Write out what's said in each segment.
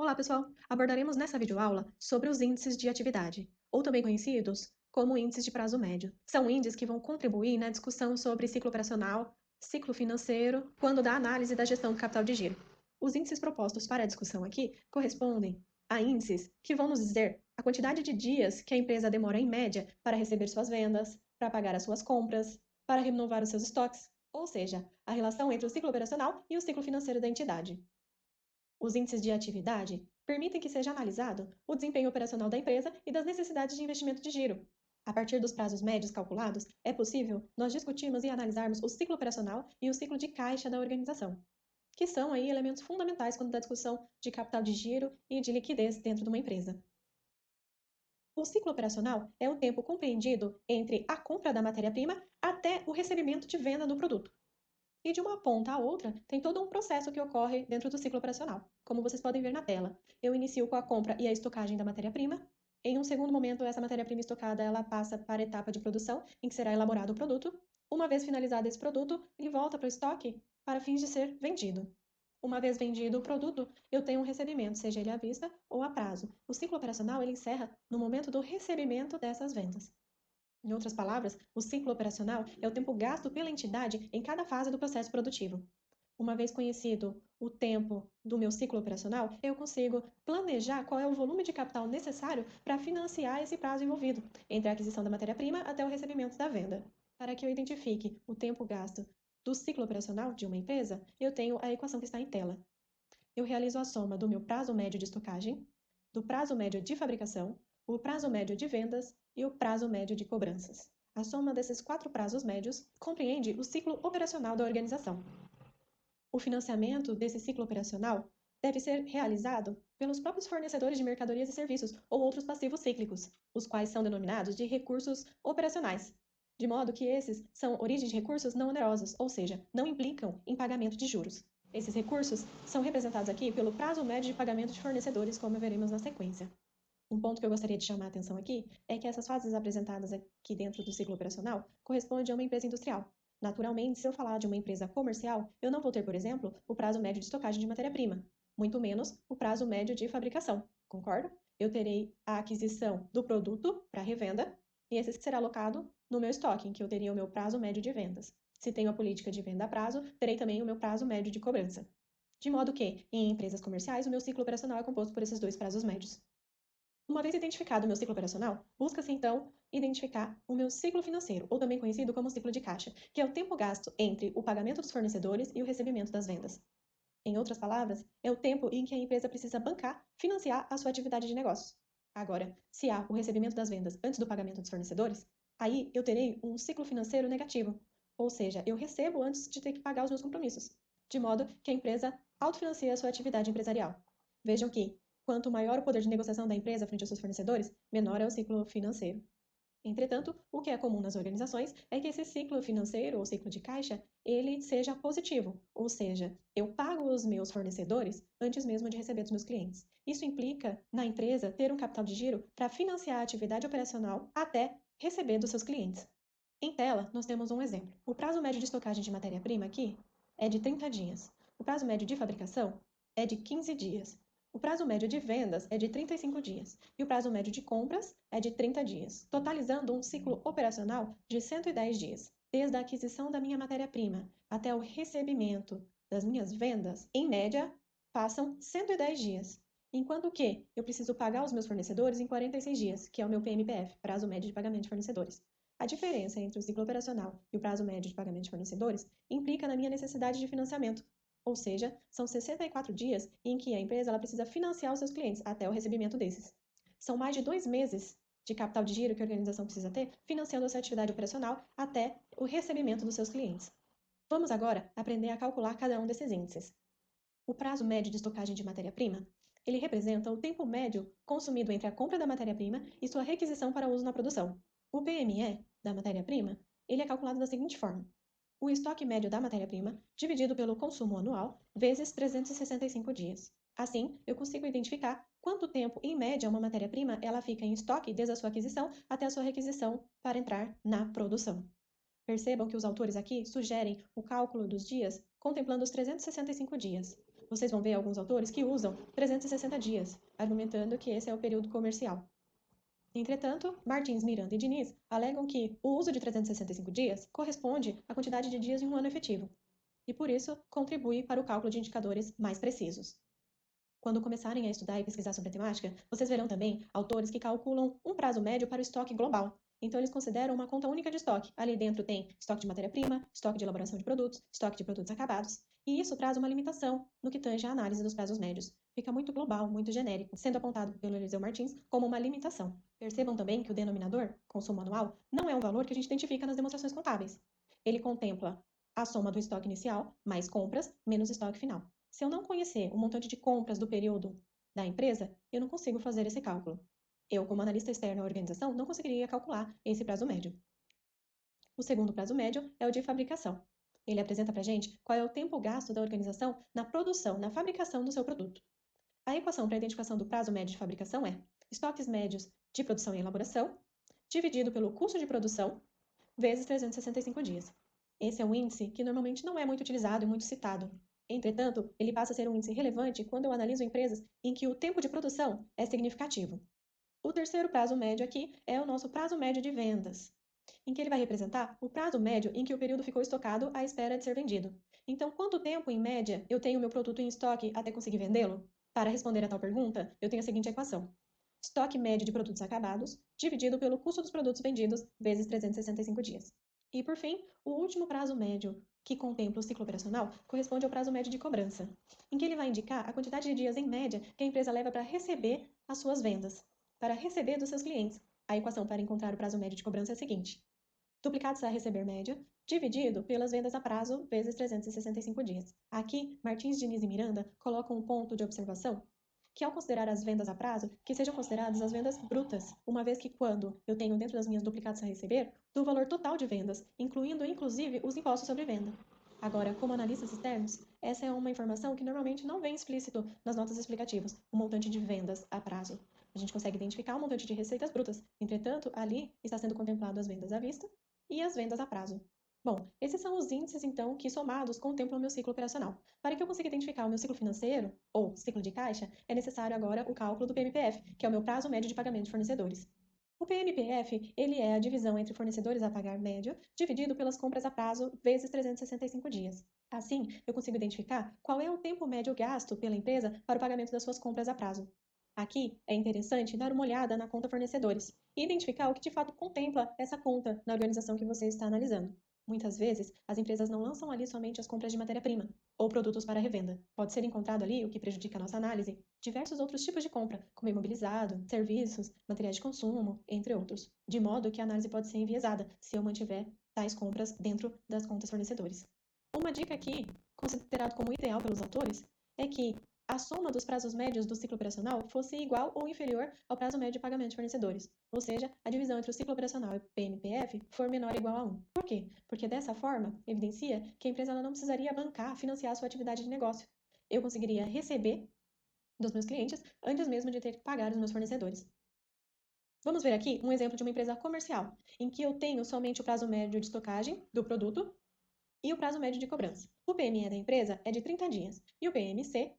Olá, pessoal! Abordaremos nessa videoaula sobre os índices de atividade, ou também conhecidos como índices de prazo médio. São índices que vão contribuir na discussão sobre ciclo operacional, ciclo financeiro, quando da análise da gestão do capital de giro. Os índices propostos para a discussão aqui correspondem a índices que vão nos dizer a quantidade de dias que a empresa demora em média para receber suas vendas, para pagar as suas compras, para renovar os seus estoques, ou seja, a relação entre o ciclo operacional e o ciclo financeiro da entidade. Os índices de atividade permitem que seja analisado o desempenho operacional da empresa e das necessidades de investimento de giro. A partir dos prazos médios calculados, é possível nós discutirmos e analisarmos o ciclo operacional e o ciclo de caixa da organização, que são aí elementos fundamentais quando da discussão de capital de giro e de liquidez dentro de uma empresa. O ciclo operacional é o tempo compreendido entre a compra da matéria-prima até o recebimento de venda do produto. E de uma ponta a outra, tem todo um processo que ocorre dentro do ciclo operacional, como vocês podem ver na tela. Eu inicio com a compra e a estocagem da matéria-prima. Em um segundo momento, essa matéria-prima estocada ela passa para a etapa de produção, em que será elaborado o produto. Uma vez finalizado esse produto, ele volta para o estoque para fins de ser vendido. Uma vez vendido o produto, eu tenho um recebimento, seja ele à vista ou a prazo. O ciclo operacional ele encerra no momento do recebimento dessas vendas. Em outras palavras, o ciclo operacional é o tempo gasto pela entidade em cada fase do processo produtivo. Uma vez conhecido o tempo do meu ciclo operacional, eu consigo planejar qual é o volume de capital necessário para financiar esse prazo envolvido, entre a aquisição da matéria-prima até o recebimento da venda. Para que eu identifique o tempo gasto do ciclo operacional de uma empresa, eu tenho a equação que está em tela. Eu realizo a soma do meu prazo médio de estocagem, do prazo médio de fabricação, o prazo médio de vendas e o prazo médio de cobranças. A soma desses 4 prazos médios compreende o ciclo operacional da organização. O financiamento desse ciclo operacional deve ser realizado pelos próprios fornecedores de mercadorias e serviços ou outros passivos cíclicos, os quais são denominados de recursos operacionais, de modo que esses são origem de recursos não onerosos, ou seja, não implicam em pagamento de juros. Esses recursos são representados aqui pelo prazo médio de pagamento de fornecedores, como veremos na sequência. Um ponto que eu gostaria de chamar a atenção aqui é que essas fases apresentadas aqui dentro do ciclo operacional correspondem a uma empresa industrial. Naturalmente, se eu falar de uma empresa comercial, eu não vou ter, por exemplo, o prazo médio de estocagem de matéria-prima, muito menos o prazo médio de fabricação, concorda? Eu terei a aquisição do produto para revenda e esse será alocado no meu estoque, em que eu teria o meu prazo médio de vendas. Se tenho a política de venda a prazo, terei também o meu prazo médio de cobrança. De modo que, em empresas comerciais, o meu ciclo operacional é composto por esses dois prazos médios. Uma vez identificado o meu ciclo operacional, busca-se então identificar o meu ciclo financeiro, ou também conhecido como ciclo de caixa, que é o tempo gasto entre o pagamento dos fornecedores e o recebimento das vendas. Em outras palavras, é o tempo em que a empresa precisa bancar, financiar a sua atividade de negócios. Agora, se há o recebimento das vendas antes do pagamento dos fornecedores, aí eu terei um ciclo financeiro negativo, ou seja, eu recebo antes de ter que pagar os meus compromissos, de modo que a empresa autofinancia a sua atividade empresarial. Vejam que, quanto maior o poder de negociação da empresa frente aos seus fornecedores, menor é o ciclo financeiro. Entretanto, o que é comum nas organizações é que esse ciclo financeiro ou ciclo de caixa, ele seja positivo, ou seja, eu pago os meus fornecedores antes mesmo de receber dos meus clientes. Isso implica na empresa ter um capital de giro para financiar a atividade operacional até receber dos seus clientes. Em tela, nós temos um exemplo. O prazo médio de estocagem de matéria-prima aqui é de 30 dias. O prazo médio de fabricação é de 15 dias. O prazo médio de vendas é de 35 dias e o prazo médio de compras é de 30 dias, totalizando um ciclo operacional de 110 dias. Desde a aquisição da minha matéria-prima até o recebimento das minhas vendas, em média, passam 110 dias. Enquanto que eu preciso pagar os meus fornecedores em 46 dias, que é o meu PMPF, prazo médio de pagamento de fornecedores. A diferença entre o ciclo operacional e o prazo médio de pagamento de fornecedores implica na minha necessidade de financiamento, ou seja, são 64 dias em que a empresa ela precisa financiar os seus clientes até o recebimento desses. São mais de 2 meses de capital de giro que a organização precisa ter financiando a sua atividade operacional até o recebimento dos seus clientes. Vamos agora aprender a calcular cada um desses índices. O prazo médio de estocagem de matéria-prima, ele representa o tempo médio consumido entre a compra da matéria-prima e sua requisição para uso na produção. O PME da matéria-prima, ele é calculado da seguinte forma: o estoque médio da matéria-prima dividido pelo consumo anual vezes 365 dias. Assim, eu consigo identificar quanto tempo, em média, uma matéria-prima ela fica em estoque desde a sua aquisição até a sua requisição para entrar na produção. Percebam que os autores aqui sugerem o cálculo dos dias contemplando os 365 dias. Vocês vão ver alguns autores que usam 360 dias, argumentando que esse é o período comercial. Entretanto, Martins, Miranda e Diniz alegam que o uso de 365 dias corresponde à quantidade de dias em um ano efetivo, e por isso contribui para o cálculo de indicadores mais precisos. Quando começarem a estudar e pesquisar sobre a temática, vocês verão também autores que calculam um prazo médio para o estoque global. Então, eles consideram uma conta única de estoque. Ali dentro tem estoque de matéria-prima, estoque de elaboração de produtos, estoque de produtos acabados. E isso traz uma limitação no que tange à análise dos prazos médios. Fica muito global, muito genérico, sendo apontado pelo Eliseu Martins como uma limitação. Percebam também que o denominador, consumo anual, não é um valor que a gente identifica nas demonstrações contábeis. Ele contempla a soma do estoque inicial, mais compras, menos estoque final. Se eu não conhecer o montante de compras do período da empresa, eu não consigo fazer esse cálculo. Eu, como analista externo à organização, não conseguiria calcular esse prazo médio. O segundo prazo médio é o de fabricação. Ele apresenta para a gente qual é o tempo gasto da organização na produção, na fabricação do seu produto. A equação para a identificação do prazo médio de fabricação é estoques médios de produção e elaboração, dividido pelo custo de produção, vezes 365 dias. Esse é um índice que normalmente não é muito utilizado e muito citado. Entretanto, ele passa a ser um índice relevante quando eu analiso empresas em que o tempo de produção é significativo. O terceiro prazo médio aqui é o nosso prazo médio de vendas, em que ele vai representar o prazo médio em que o período ficou estocado à espera de ser vendido. Então, quanto tempo, em média, eu tenho meu produto em estoque até conseguir vendê-lo? Para responder a tal pergunta, eu tenho a seguinte equação. Estoque médio de produtos acabados, dividido pelo custo dos produtos vendidos, vezes 365 dias. E, por fim, o último prazo médio, que contempla o ciclo operacional, corresponde ao prazo médio de cobrança, em que ele vai indicar a quantidade de dias em média que a empresa leva para receber as suas vendas, para receber dos seus clientes. A equação para encontrar o prazo médio de cobrança é a seguinte: duplicados a receber média, dividido pelas vendas a prazo, vezes 365 dias. Aqui, Martins, Diniz e Miranda colocam um ponto de observação que, ao considerar as vendas a prazo, que sejam consideradas as vendas brutas, uma vez que quando eu tenho dentro das minhas duplicados a receber, do valor total de vendas, incluindo inclusive os impostos sobre venda. Agora, como analistas externos, essa é uma informação que normalmente não vem explícito nas notas explicativas, o montante de vendas a prazo. A gente consegue identificar o montante de receitas brutas, entretanto, ali está sendo contemplado as vendas à vista e as vendas a prazo. Bom, esses são os índices, então, que somados contemplam o meu ciclo operacional. Para que eu consiga identificar o meu ciclo financeiro, ou ciclo de caixa, é necessário agora o cálculo do PMPF, que é o meu prazo médio de pagamento de fornecedores. O PMPF, ele é a divisão entre fornecedores a pagar médio, dividido pelas compras a prazo, vezes 365 dias. Assim, eu consigo identificar qual é o tempo médio gasto pela empresa para o pagamento das suas compras a prazo. Aqui é interessante dar uma olhada na conta fornecedores e identificar o que de fato contempla essa conta na organização que você está analisando. Muitas vezes, as empresas não lançam ali somente as compras de matéria-prima ou produtos para revenda. Pode ser encontrado ali, o que prejudica a nossa análise, diversos outros tipos de compra, como imobilizado, serviços, materiais de consumo, entre outros. De modo que a análise pode ser enviesada se eu mantiver tais compras dentro das contas fornecedores. Uma dica aqui, considerado como ideal pelos autores, é que a soma dos prazos médios do ciclo operacional fosse igual ou inferior ao prazo médio de pagamento de fornecedores, ou seja, a divisão entre o ciclo operacional e o PMPF for menor ou igual a 1. Por quê? Porque dessa forma, evidencia que a empresa ela não precisaria bancar, financiar a sua atividade de negócio. Eu conseguiria receber dos meus clientes antes mesmo de ter que pagar os meus fornecedores. Vamos ver aqui um exemplo de uma empresa comercial, em que eu tenho somente o prazo médio de estocagem do produto e o prazo médio de cobrança. O PME da empresa é de 30 dias e o PMC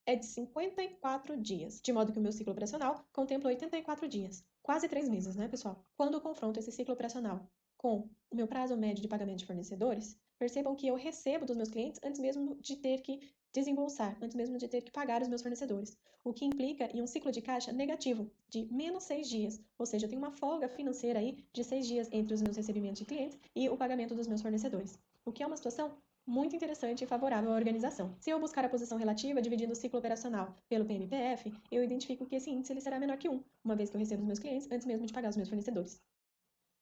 é de 54 dias, de modo que o meu ciclo operacional contempla 84 dias, quase 3 meses, né, pessoal? Quando eu confronto esse ciclo operacional com o meu prazo médio de pagamento de fornecedores, percebam que eu recebo dos meus clientes antes mesmo de ter que desembolsar, antes mesmo de ter que pagar os meus fornecedores, o que implica em um ciclo de caixa negativo, de menos 6 dias, ou seja, eu tenho uma folga financeira aí de 6 dias entre os meus recebimentos de clientes e o pagamento dos meus fornecedores, o que é uma situação muito interessante e favorável à organização. Se eu buscar a posição relativa dividindo o ciclo operacional pelo PMPF, eu identifico que esse índice ele será menor que 1, uma vez que eu recebo os meus clientes antes mesmo de pagar os meus fornecedores.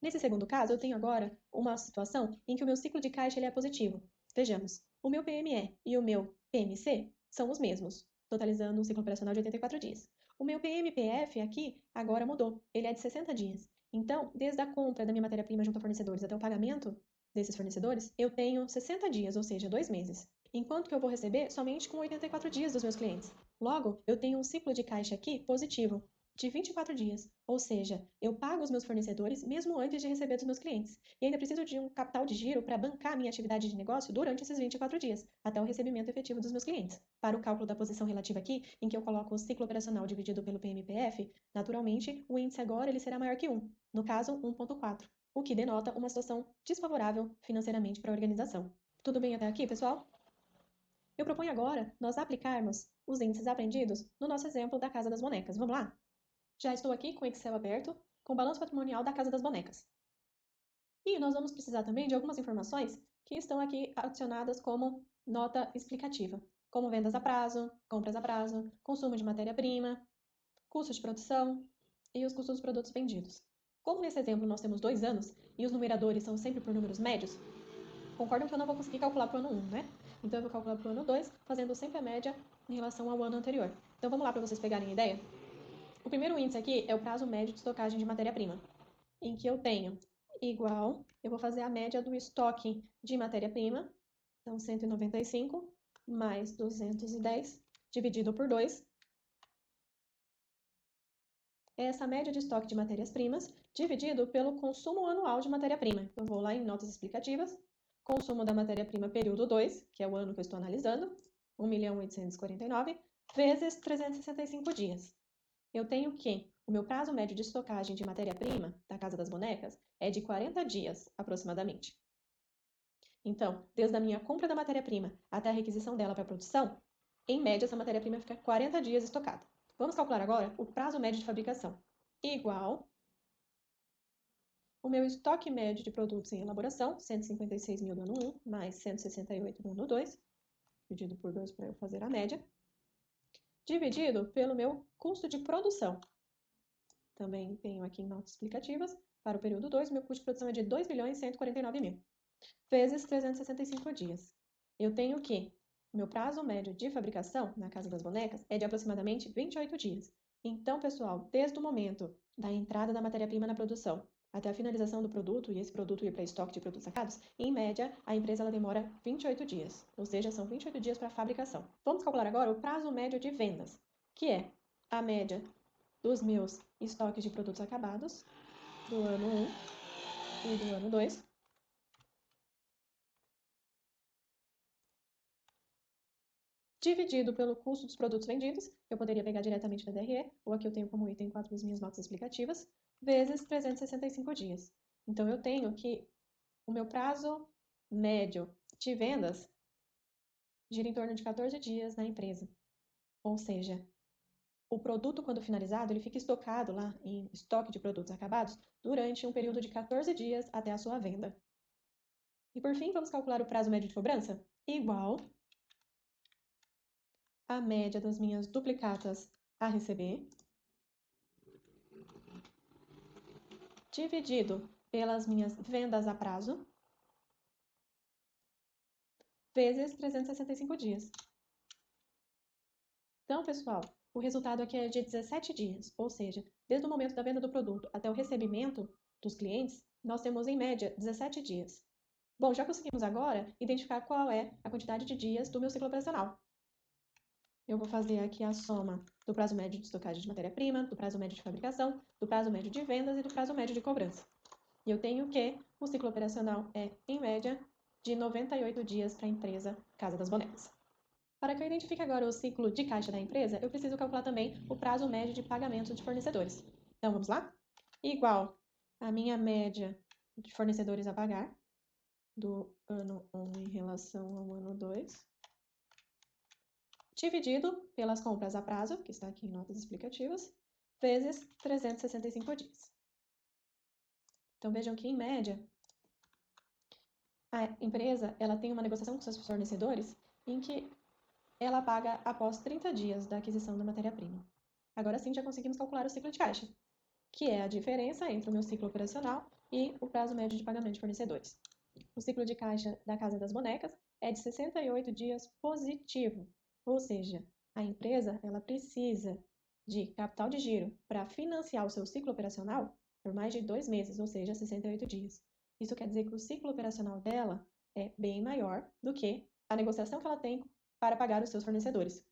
Nesse segundo caso, eu tenho agora uma situação em que o meu ciclo de caixa ele é positivo. Vejamos, o meu PME e o meu PMC são os mesmos, totalizando um ciclo operacional de 84 dias. O meu PMPF aqui agora mudou, ele é de 60 dias. Então, desde a compra da minha matéria-prima junto a fornecedores até o pagamento desses fornecedores, eu tenho 60 dias, ou seja, 2 meses. Enquanto que eu vou receber somente com 84 dias dos meus clientes. Logo, eu tenho um ciclo de caixa aqui positivo. de 24 dias, ou seja, eu pago os meus fornecedores mesmo antes de receber dos meus clientes. E ainda preciso de um capital de giro para bancar minha atividade de negócio durante esses 24 dias, até o recebimento efetivo dos meus clientes. Para o cálculo da posição relativa aqui, em que eu coloco o ciclo operacional dividido pelo PMPF, naturalmente, o índice agora ele será maior que 1, no caso 1,4, o que denota uma situação desfavorável financeiramente para a organização. Tudo bem até aqui, pessoal? Eu proponho agora nós aplicarmos os índices aprendidos no nosso exemplo da Casa das Bonecas. Vamos lá? Já estou aqui com o Excel aberto, com o balanço patrimonial da Casa das Bonecas. E nós vamos precisar também de algumas informações que estão aqui adicionadas como nota explicativa, como vendas a prazo, compras a prazo, consumo de matéria-prima, custo de produção e os custos dos produtos vendidos. Como nesse exemplo nós temos 2 anos e os numeradores são sempre por números médios, concordam que eu não vou conseguir calcular para o ano 1, né? Então eu vou calcular para o ano 2, fazendo sempre a média em relação ao ano anterior. Então vamos lá para vocês pegarem a ideia? O primeiro índice aqui é o prazo médio de estocagem de matéria-prima, em que eu tenho igual, eu vou fazer a média do estoque de matéria-prima, então 195 mais 210 dividido por 2. É essa média de estoque de matérias-primas dividido pelo consumo anual de matéria-prima. Eu vou lá em notas explicativas, consumo da matéria-prima período 2, que é o ano que eu estou analisando, 1.849, vezes 365 dias. Eu tenho que o meu prazo médio de estocagem de matéria-prima da Casa das Bonecas é de 40 dias, aproximadamente. Então, desde a minha compra da matéria-prima até a requisição dela para a produção, em média, essa matéria-prima fica 40 dias estocada. Vamos calcular agora o prazo médio de fabricação. Igual o meu estoque médio de produtos em elaboração, 156 mil no ano 1, mais 168 no ano 2, dividido por 2 para eu fazer a média, dividido pelo meu custo de produção. Também tenho aqui em notas explicativas, para o período 2, meu custo de produção é de 2.149.000, vezes 365 dias. Eu tenho que meu prazo médio de fabricação na Casa das Bonecas é de aproximadamente 28 dias. Então, pessoal, desde o momento da entrada da matéria-prima na produção até a finalização do produto e esse produto ir para estoque de produtos sacados, em média, a empresa ela demora 28 dias, ou seja, são 28 dias para a fabricação. Vamos calcular agora o prazo médio de vendas, que é a média dos meus estoques de produtos acabados do ano 1 e do ano 2, dividido pelo custo dos produtos vendidos, que eu poderia pegar diretamente da DRE, ou aqui eu tenho como item 4 das minhas notas explicativas, vezes 365 dias. Então, eu tenho que o meu prazo médio de vendas gira em torno de 14 dias na empresa. Ou seja, o produto, quando finalizado, ele fica estocado lá em estoque de produtos acabados durante um período de 14 dias até a sua venda. E por fim, vamos calcular o prazo médio de cobrança? Igual a média das minhas duplicatas a receber, dividido pelas minhas vendas a prazo, vezes 365 dias. Então, pessoal, o resultado aqui é de 17 dias, ou seja, desde o momento da venda do produto até o recebimento dos clientes, nós temos em média 17 dias. Bom, já conseguimos agora identificar qual é a quantidade de dias do meu ciclo operacional. Eu vou fazer aqui a soma do prazo médio de estocagem de matéria-prima, do prazo médio de fabricação, do prazo médio de vendas e do prazo médio de cobrança. E eu tenho que o ciclo operacional é, em média, de 98 dias para a empresa Casa das Bonecas. Para que eu identifique agora o ciclo de caixa da empresa, eu preciso calcular também o prazo médio de pagamento de fornecedores. Então, vamos lá? Igual a minha média de fornecedores a pagar do ano 1 em relação ao ano 2, dividido pelas compras a prazo, que está aqui em notas explicativas, vezes 365 dias. Então, vejam que, em média, a empresa ela tem uma negociação com seus fornecedores em que ela paga após 30 dias da aquisição da matéria-prima. Agora sim, já conseguimos calcular o ciclo de caixa, que é a diferença entre o meu ciclo operacional e o prazo médio de pagamento de fornecedores. O ciclo de caixa da Casa das Bonecas é de 68 dias positivo, ou seja, a empresa ela precisa de capital de giro para financiar o seu ciclo operacional por mais de 2 meses, ou seja, 68 dias. Isso quer dizer que o ciclo operacional dela é bem maior do que a negociação que ela tem para pagar os seus fornecedores.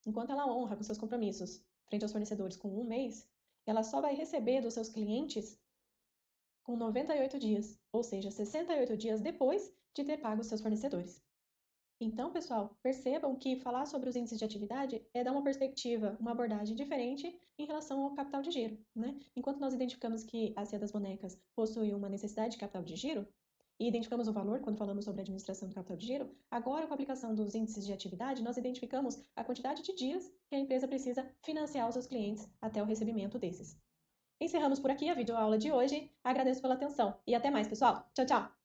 Enquanto ela honra com seus compromissos frente aos fornecedores com 1 mês, ela só vai receber dos seus clientes com 98 dias, ou seja, 68 dias depois de ter pago os seus fornecedores. Então, pessoal, percebam que falar sobre os índices de atividade é dar uma perspectiva, uma abordagem diferente em relação ao capital de giro, né? Enquanto nós identificamos que a Cia das Bonecas possui uma necessidade de capital de giro, e identificamos o valor quando falamos sobre a administração do capital de giro, agora com a aplicação dos índices de atividade, nós identificamos a quantidade de dias que a empresa precisa financiar os seus clientes até o recebimento desses. Encerramos por aqui a videoaula de hoje. Agradeço pela atenção e até mais, pessoal. Tchau, tchau!